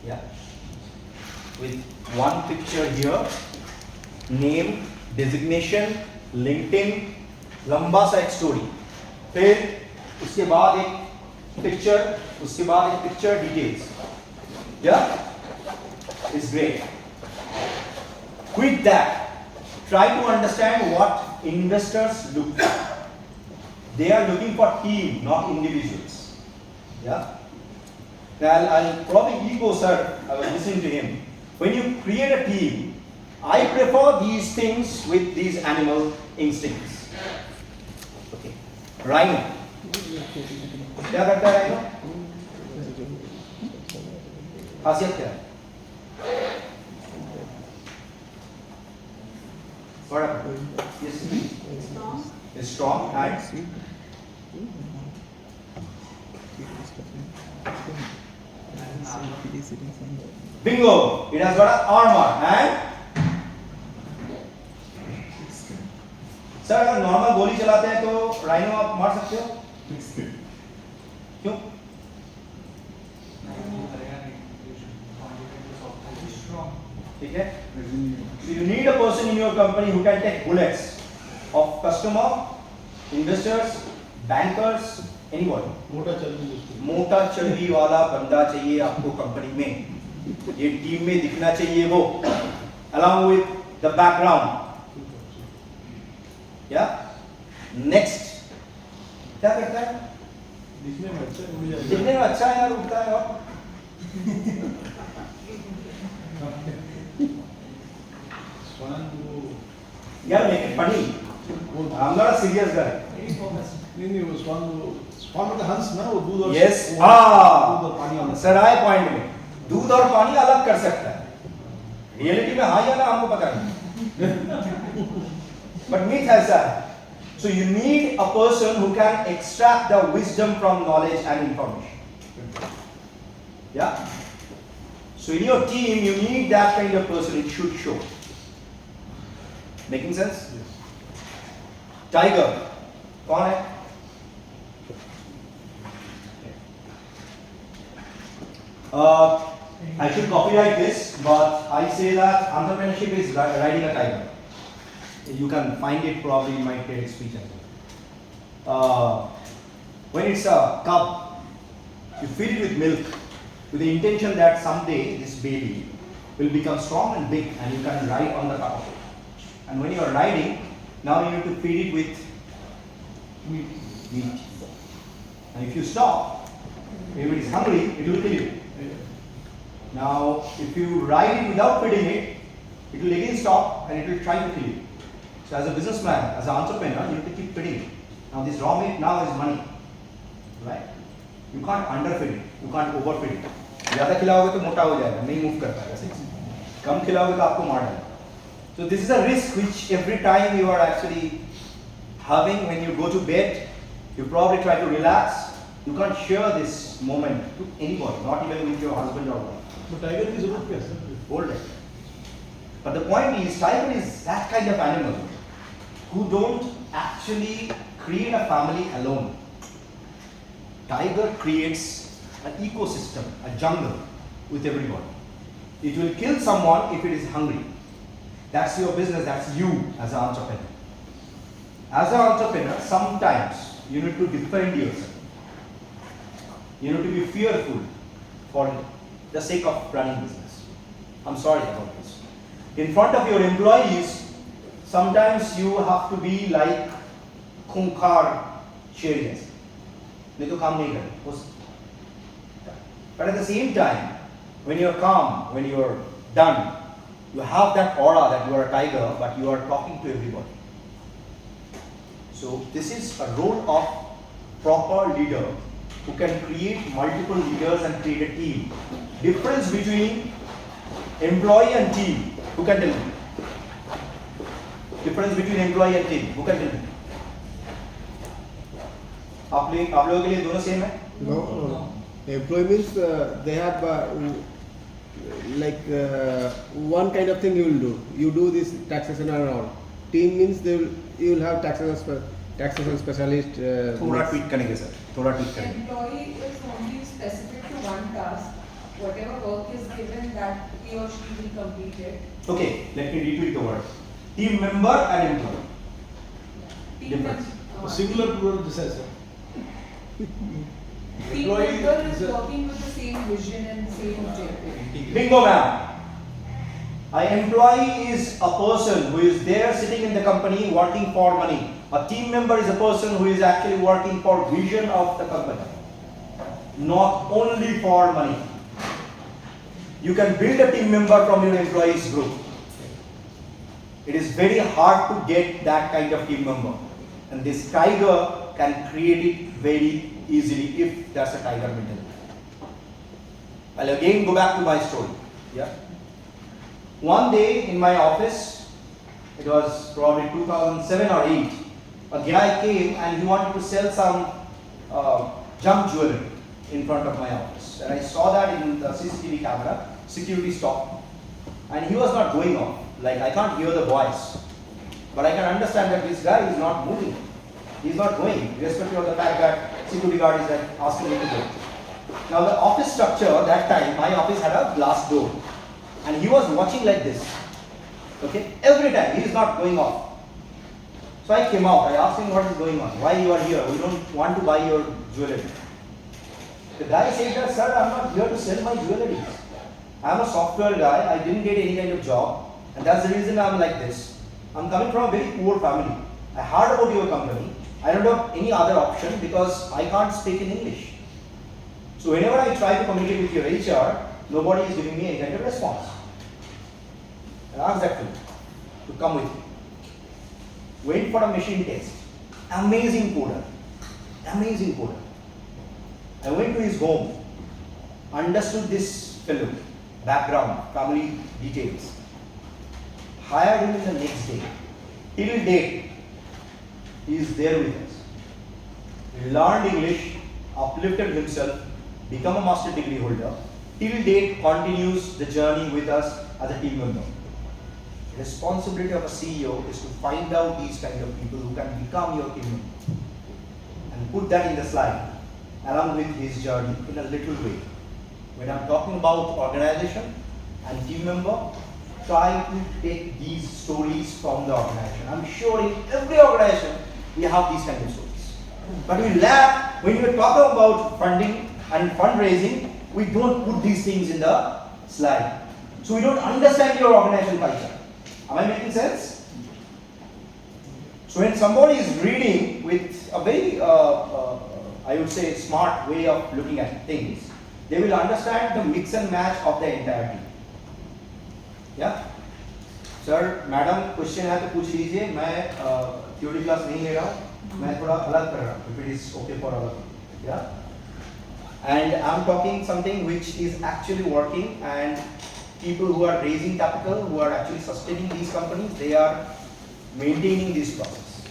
Yeah. With one picture here, name, designation, LinkedIn, लंबा सा एक स्टोरी, फिर उसके बाद एक पिक्चर, उसके बाद एक picture details. Yeah, it's great. With that, try to understand what investors look for. They are looking for team, not individuals. Yeah. Now I'll probably ego, sir. I was listening to him. When you create a team, I prefer these things with these animal instincts. Okay. Rhino. क्या करता है Rhino? खासियत क्या है? What happened? Yes. Strong. It's strong and bingo! It has got an armor and sir अगर normal गोली चलाते हैं तो राइनो आप मार सकते हो? क्यों? ठीक है? So you need a person in your company who can take bullets of customer, investors, bankers, anybody. मोटा चर्बी वाला बंदा चाहिए आपको कंपनी में. ये टीम में दिखना चाहिए वो, along with the background. Yeah. Next. क्या करता है? दिखने में अच्छा है यार, उठता है और यार make it funny. I'm not a serious guy. नहीं वो स्वान में हंस ना वो दूध और Yes. दूध और पानी वाला सराय पॉइंट में दूध और पानी अलग कर सकता है. रियलिटी में हाँ या ना हमको पता नहीं. But myth has that. So you need a person who can extract the wisdom from knowledge and information. Yeah. So in your team you need that kind of person. It should show. Making sense? Yes. Tiger. कौन है? I should copyright this, but I say that entrepreneurship is riding a tiger. You can find it probably in my TED speech as well. When it's a cub, you feed it with milk with the intention that someday this baby will become strong and big and you can ride on the top of it. And when you are riding, now you need to feed it with meat. And if you stop, if it is hungry, it will kill you. Now, if you ride it without feeding it, it will again stop and it will try to kill you. So as a businessman, as an entrepreneur, you have to keep feeding it. Now this raw meat now is money, right? You can't underfeed it, you can't overfeed it. ज़्यादा खिलाओगे तो मोटा हो जाएगा, नहीं move कर पाएगा सही से. कम खिलाओगे तो आपको मार डालेगा. So this is a risk which every time you are actually having when you go to bed, you probably try to relax. You can't share this moment to anybody, not even with your husband or wife. तो tiger की जरूरत क्या है? Hold it. But the point is, tiger is that kind of animal who don't actually create a family alone. Tiger creates an ecosystem, a jungle with everybody. It will kill someone if it is hungry. That's your business, that's you as an entrepreneur. As an entrepreneur, sometimes you need to defend yourself. You need to be fearful for the sake of running business. I'm sorry about this. In front of your employees, sometimes you have to be like Khunkar Sherias. नहीं तो काम नहीं करे. But at the same time, when you're calm, when you're done, you have that aura that you are a tiger, but you are talking to everybody. So this is a role of proper leader who can create multiple leaders and create a team. Difference between employee and team. Who can tell me? Difference between employee and team. Who can tell me? आप लोगों के लिए दोनों same है? No. Employee means they have one kind of thing you will do. You do this taxation and all. Team means you will have taxation specialist. थोड़ा tweet करेंगे sir. थोड़ा tweet करेंगे. Employee is only specific to one task. whatever work is given, that he or she will complete it. Okay, let me retweet the word. Team member and employee. Team Difference. A singular plural decisive. Team member is working with the same vision and same objective. Bingo man. An employee is a person who is there sitting in the company working for money. A team member is a person who is actually working for vision of the company, not only for money. You can build a team member from your employees group. It is very hard to get that kind of team member, and this tiger can create it very easily if that's a tiger mentality. I'll again go back to my story. Yeah. One day in my office, it was probably 2007 or 8, a guy came and he wanted to sell some junk jewelry in front of my office. And I saw that in the CCTV camera, security stopped. And he was not going off. Like, I can't hear the voice. But I can understand that this guy is not moving. He's not going, irrespective of the fact that security guard is like asking him to go. Now the office structure, that time, my office had a glass door. And he was watching like this. Okay? Every time, he is not going off. So I came out, I asked him what is going on, why you are here, we don't want to buy your jewelry. The guy said that, sir, I am not here to sell my jewelry. I am a software guy, I didn't get any kind of job, and that's the reason I am like this. I am coming from a very poor family. I heard about your company, I don't have any other option because I can't speak in English. So whenever I try to communicate with your HR, nobody is giving me any kind of response. I asked that to come with me. Went for a machine test. Amazing coder. Amazing coder. I went to his home, understood this fellow, background, family details. Hired him in the next day. Till date, he is there with us. He learned English, uplifted himself, become a master degree holder. Till date, continues the journey with us as a team member. Responsibility of a CEO is to find out these kind of people who can become your team member and put that in the slide along with his journey in a little way. When I'm talking about organization and team member, try to take these stories from the organization. I'm sure in every organization we have these kind of stories. But we lack, when we talk about funding and fundraising, we don't put these things in the slide. So we don't understand your organizational culture. Am I making sense? So when somebody is reading with a very, I would say, smart way of looking at things, they will understand the mix and match of the entire team. Yeah? Sir, madam, question है तो पूछ लीजिए. मैं theory class नहीं ले रहा हूँ. मैं थोड़ा अलग कर रहा हूँ. If it is okay for all of you. Yeah? And I'm talking something which is actually working, and people who are raising capital, who are actually sustaining these companies, they are maintaining this process.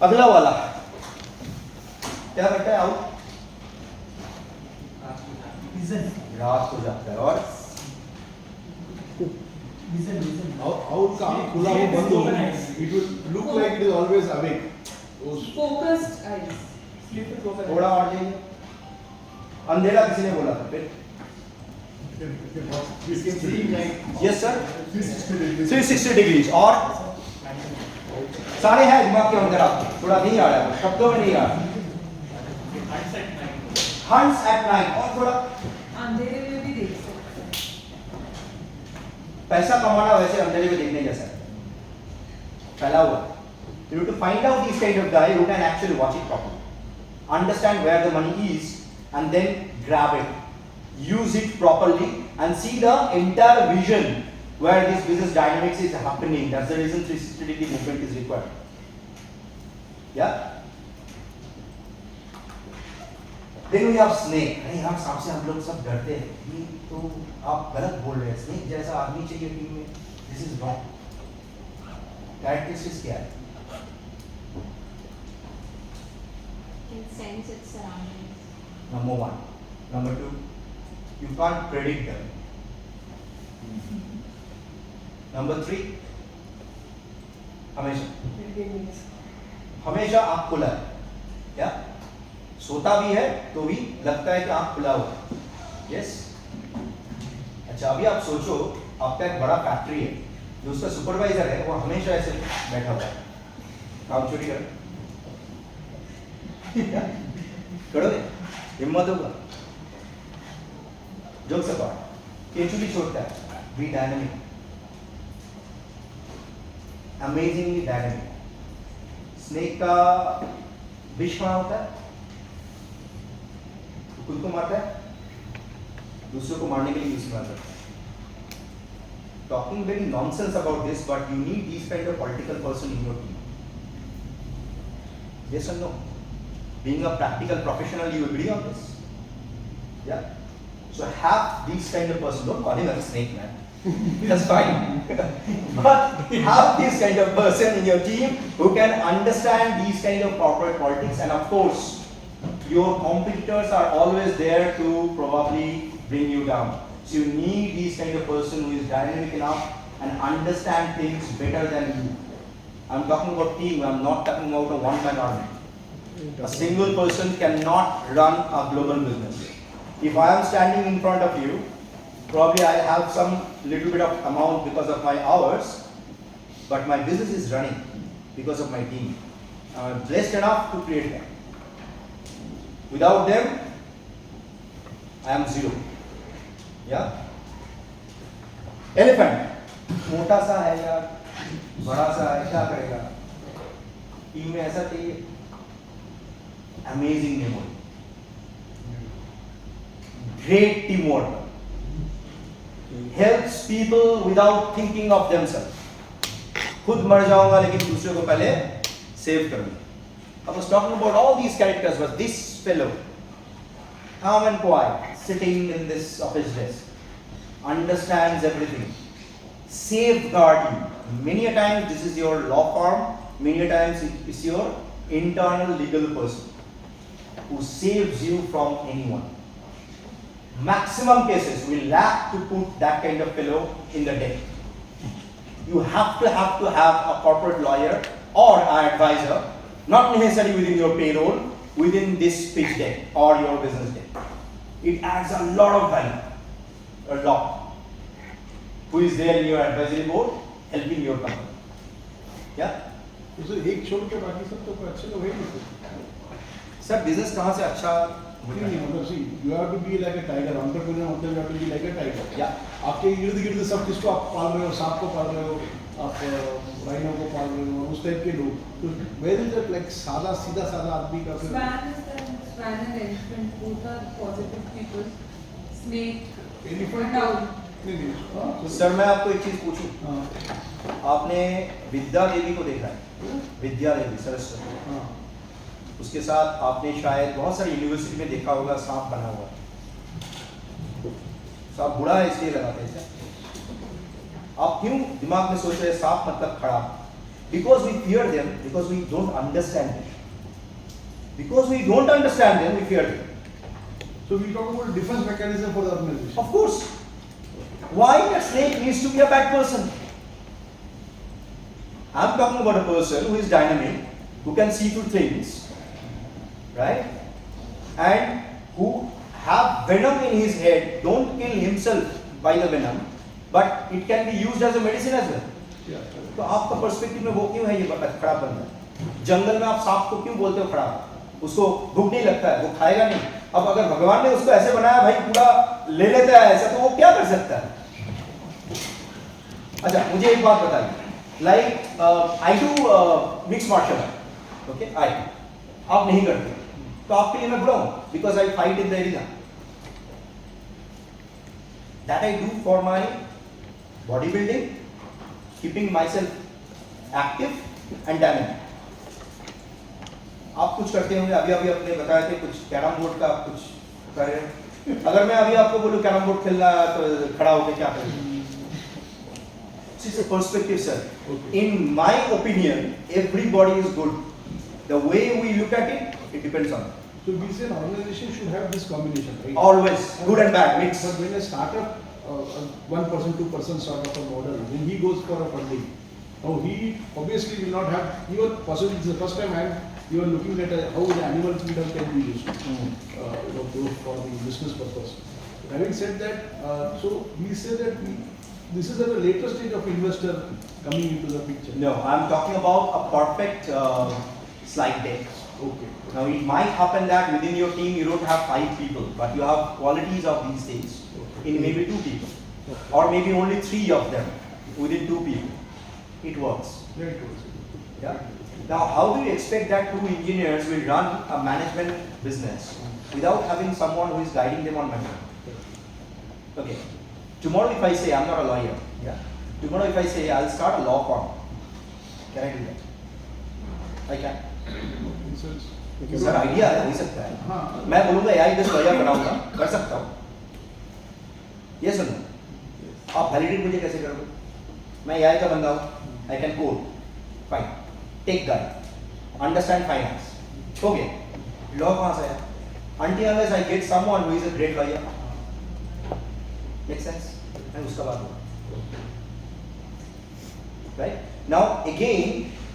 अगला वाला क्या करता है? Out रात को जाता है और Out का आँख खुला हो बंद हो, it will look like it is always awake. Focused eyes. Sleep with focused eyes. थोड़ा और जाइए. अंधेरा किसी ने बोला था फिर? Yes sir. 360 degrees और सारे हैं दिमाग के अंदर आपके. थोड़ा नहीं आ रहा है, शब्दों में नहीं आ रहा. Hunts at night और थोड़ा अंधेरे में भी देख सकते हैं. पैसा कमाना वैसे अंधेरे में देखने जैसा है. फैला हुआ. You have to find out these kind of guy who can actually watch it properly, understand where the money is, and then grab it, use it properly, and see the entire vision where this business dynamics is happening. That's the reason 360 degree movement is required. Yeah. Then we have snake. अरे हम सांप से हम लोग सब डरते हैं. ये तो आप गलत बोल रहे हैं. Snake जैसा आदमी चाहिए टीम में. This is wrong. Characteristics क्या है? Can sense its surroundings. Number one. Number two, you can't predict them. Number three, हमेशा आँख खुला है. क्या? सोता भी है तो भी लगता है कि आँख खुला हुआ है. Yes. अच्छा अभी आप सोचो आपका एक बड़ा फैक्ट्री है, जो उसका सुपरवाइजर है वो हमेशा ऐसे बैठा हुआ है, काम चोरी कर करोगे, हिम्मत होगा, जोक से बात, केचुली छोड़ता है, B dynamic, amazingly dynamic. Snake का विष कहाँ होता है? खुद को मारता है, दूसरों को मारने के लिए इस्तेमाल करता है। Talking very nonsense about this, but you need these kind of political person in your team. Yes or no? Being a practical professional, you agree on this? Yeah. So have these kind of person. Don't call him as a snake, man. That's fine. But have this kind of person in your team who can understand these kind of corporate politics, and of course, your competitors are always there to probably bring you down. So you need this kind of person who is dynamic enough and understand things better than you. I'm talking about team, I'm not talking about a one-man army. A single person cannot run a global business. If I am standing in front of you, probably I have some little bit of amount because of my hours, but my business is running because of my team. I'm blessed enough to create them. Without them, I am zero. Yeah? Elephant. मोटा सा है या बड़ा सा है, क्या करेगा? Team में ऐसा चाहिए, amazing memory, great teamwork, helps people without thinking of themselves. खुद मर जाऊंगा लेकिन दूसरे को पहले सेव करूंगा. I was talking about all these characters, but this fellow, calm and quiet, sitting in this office desk, understands everything, safeguard you. Many a times this is your law firm, many a times it is your internal legal person who saves you from anyone. Maximum cases we lack to put that kind of fellow in the deck. You have to have a corporate lawyer or an advisor, not necessarily within your payroll, within this pitch deck or your business deck. It adds a lot of value, a lot. Who is there in your advisory board, helping your company? Yeah? तो एक छोड़ के बाकी सब तो अच्छे लोग हैं नहीं. सर बिजनेस कहाँ से अच्छा होता है? मतलब see you have to be like a tiger, entrepreneur मतलब you have to be like a tiger. या आपके इर्द गिर्द सब किसको आप पाल रहे हो, सांप को पाल रहे हो, आप राइनो को पाल रहे हो, उस टाइप के लोग. तो वेयर इज दैट लाइक सादा सीधा सादा आदमी का फिर Swan and elephant both are positive people. Snake elephant and owl. Sir मैं आपको एक चीज पूछूं, आपने विद्या देवी को देखा है? विद्या देवी सरस्वती, उसके साथ आपने शायद बहुत सारी यूनिवर्सिटी में देखा होगा सांप बना हुआ. सांप बुरा है इसलिए लगाते हैं. आप क्यों दिमाग में सोच रहे हैं सांप मतलब खराब? Because we fear them, because we don't understand them. Because we don't understand them, we fear them. So we talk about defense mechanism for the organization. Of course. Why a snake needs to be a bad person? I'm talking about a person who is dynamic, who can see through things, right? And who have venom in his head, don't kill himself by the venom, but it can be used as a medicine as well. तो आपका perspective में वो क्यों है ये खराब बंदा? जंगल में आप सांप को क्यों बोलते हो खराब? उसको भूख नहीं लगता है, वो खाएगा नहीं. अब अगर भगवान ने उसको ऐसे बनाया भाई पूरा ले लेता है ऐसा, तो वो क्या कर सकता है? अच्छा मुझे एक बात बताइए, like I do mix martial art, okay I, आप नहीं करते तो आपके लिए मैं बुरा हूं, because I fight in the area. That I do for my body building, keeping myself active and dynamic. आप कुछ करते होंगे, अभी अभी आपने बताया थे कुछ कैरम बोर्ड का आप कुछ कर रहे हैं. अगर मैं अभी आपको बोलूं कैरम बोर्ड खेलना तो खड़ा होकर क्या करेंगे? This is a perspective, sir. Okay. In my opinion, everybody is good. The way we look at it, it depends on it. So we say an organization should have this combination, right? Always good and bad mix. But when a startup, 1%, 2% sort of a model, when he goes for a funding, now he obviously will not have, even possibly it's the first time you are looking at how the animal freedom can be used for the business purpose. Having said that, so we say that this is at a later stage of investor coming into the picture. No, I'm talking about a perfect slide deck. Okay. Now it might happen that within your team you don't have 5 people, but you have qualities of these things in maybe 2 people, or maybe only 3 of them within 2 people. It works. Yeah, it was. Yeah. Now, how do you expect that 2 engineers will run a management business without having someone who is guiding them on management? Okay. Tomorrow, if I say I'm not a lawyer, yeah. Tomorrow, if I say I'll start a law firm, can I do that? I can. Sir idea है हो सकता है हाँ. मैं बोलूँगा AI based lawyer बनाऊंगा कर सकता हूँ ये सुनो आप वैलिडेट मुझे कैसे करोगे मैं AI का बंदा हूँ I can code fine take guy understand finance okay law कहाँ से है until unless I get someone who is a great lawyer make sense मैं उसका बात बोलूँ right now again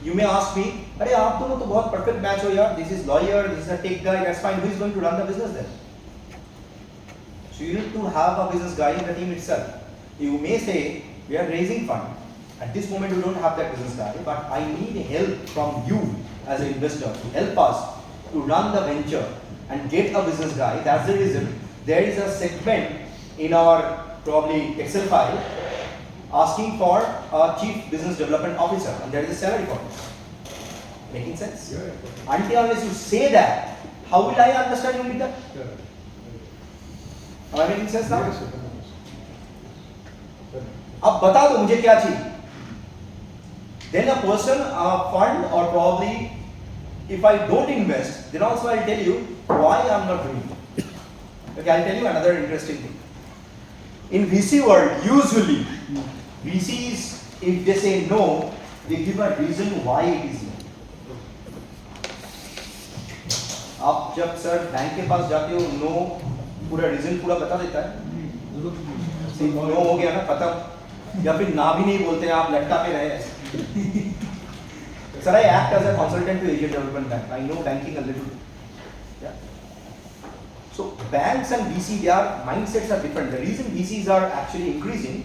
you may ask me अरे आप दोनों तो बहुत perfect match हो यार this is lawyer this is a tech guy that's fine who is going to run the business then so you need to have a business guy in the team itself you may say we are raising fund at this moment we don't have that business guy but I need help from you as an investor to help us to run the venture and get a business guy that's the reason there is a segment in our probably Excel file asking for a chief business development officer and there is a salary for it. Making sense? Yeah. Until unless you say that, how will I understand you with that? Yeah. Am I making sense now? Yes, sir. अब बता दो मुझे क्या चाहिए? Then a person, a fund or probably if I don't invest, then also I'll tell you why I'm not doing it. Okay, I'll tell you another interesting thing. In VC world, usually VCs, if they say no, they give a reason why it is no. आप जब sir bank के पास जाते हो no पूरा reason पूरा बता देता है नो हो गया ना खत्म या फिर ना भी नहीं बोलते हैं आप लटका पे रहे sir I act as a consultant to Asian Development Bank I know banking a little so banks and VC their mindsets are different the reason VCs are actually increasing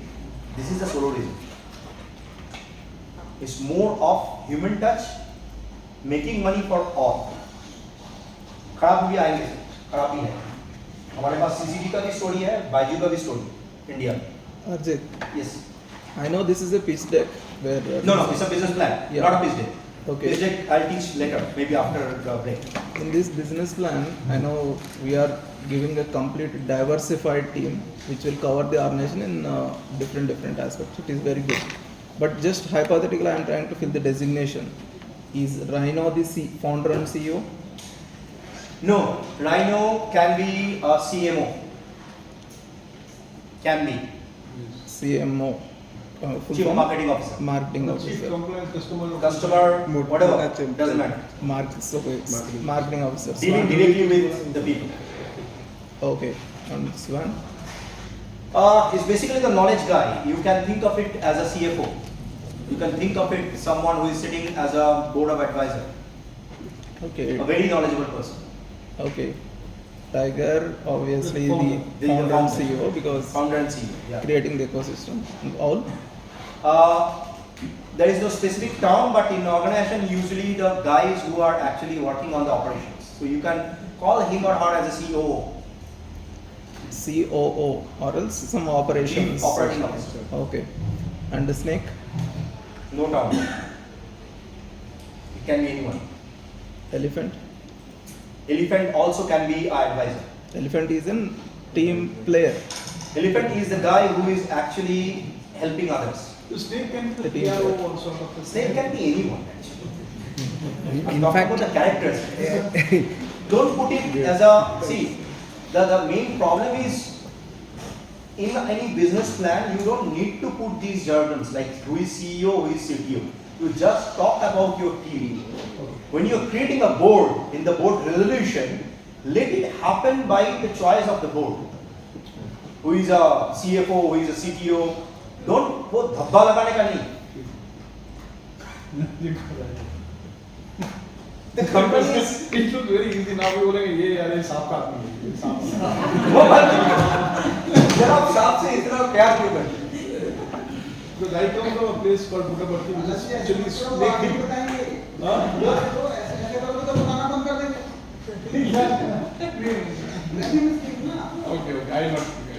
this is the solo reason it's more of human touch making money for all खराब भी आएंगे खराब भी है हमारे पास CCD का भी story है बायजू का भी story India Arjit, yes I know this is a pitch deck where no no it's a business plan Yeah. Not a pitch deck Okay. pitch deck I'll teach later maybe after the break in this business plan, I know we are giving a complete diversified team which will cover the organization in different aspects. It is very good. But just hypothetically, I am trying to fill the designation. Is Rhino the founder and CEO? no Rhino can be a CMO can be CMO. Full chief form? marketing officer Marketing Chief officer. compliance customer whatever That's it. doesn't matter Marketing officer. dealing Swan. directly with the people Okay. And Swan? He's basically the knowledge guy. You can think of it as a CFO. You can think of it someone who is sitting as a board of advisor. Okay. A very knowledgeable person. Okay. Tiger, obviously The the The founder and founder. CEO because Founder and CEO. Yeah. creating the ecosystem. And all? There is no specific term, but in organization, usually the guys who are actually working on the operations. So you can call him or her as a COO, COO or else some operations. Chief Operating Officer. Okay. And the snake? No term. It can be anyone. Elephant? Elephant also can be an advisor. Elephant is a team player. Elephant is the guy who is actually helping others. The snake can be The the team PRO player. or sort of a Snake can be anyone actually. I'm In talking fact, about the characters. Don't put it as a see. The main problem is in any business plan you don't need to put these jargons like who is CEO, who is CTO. You just talk about your team. When you're creating a board in the board resolution, let it happen by the choice of the board. Who is a CFO, who is a CTO. Don't वो धब्बा लगाने का नहीं. The company is It looks very easy now. We बोलेंगे ये यार ये सांप का आदमी है, ये सांप का। वो बात आपसे इतना प्यार क्यों करते हैं? Because I come from a place called Puttaparthi, which is actually snake hill. हाँ? Okay, I will not speak.